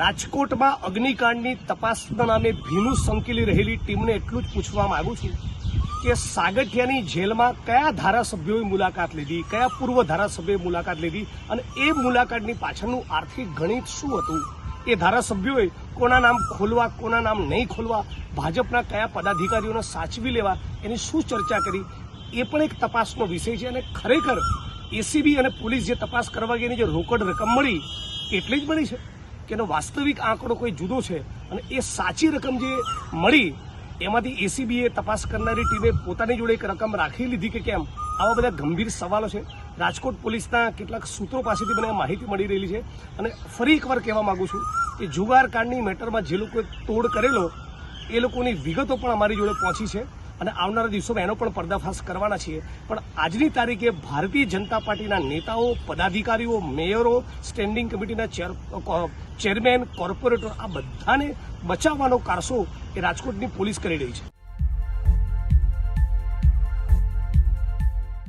રાજકોટમાં અગ્નિકાંડની તપાસના નામે ભીનું સંકેલી રહેલી ટીમને એટલું જ પૂછવા માંગુ છું કે સાગઠિયાની જેલમાં કયા ધારાસભ્યોએ મુલાકાત લીધી, કયા પૂર્વ ધારાસભ્યોએ મુલાકાત લીધી અને એ મુલાકાતની પાછળનું આર્થિક ગણિત શું હતું, એ ધારાસભ્યોએ કોના નામ ખોલવા, કોના નામ નહીં ખોલવા, ભાજપના કયા પદાધિકારીઓને સાચવી લેવા, એની શું ચર્ચા કરી, એ પણ એક તપાસનો વિષય છે. અને ખરેખર એસીબી અને પોલીસ જે તપાસ કરવા ગઈ જે રોકડ રકમ મળી એટલી જ મળી છે કે એનો વાસ્તવિક આંકડો કોઈ જુદો છે અને એ સાચી રકમ જે મળી એમાંથી એસીબીએ તપાસ કરનારી ટીમે પોતાની જોડે એક રકમ રાખી લીધી કે કેમ, આવા બધા ગંભીર સવાલો છે. રાજકોટ પોલીસના કેટલાક સૂત્રો પાસેથી મને માહિતી મળી રહેલી છે. અને ફરી એકવાર કહેવા માંગુ છું કે જુગારકાંડની મેટરમાં જે લોકોએ તોડ કરેલો એ લોકોની વિગતો પણ અમારી જોડે પહોંચી છે અને આવનારા દિવસોમાં એનો પણ પર્દાફાશ કરવાના છીએ. પણ આજની તારીખે ભારતીય જનતા પાર્ટીના નેતાઓ, પદાધિકારીઓ, મેયરો, સ્ટેન્ડિંગ કમિટીના ચેરમેન, કોર્પોરેટર આ બધાને બચાવવાનો કારસો એ રાજકોટની પોલીસ કરી રહી છે.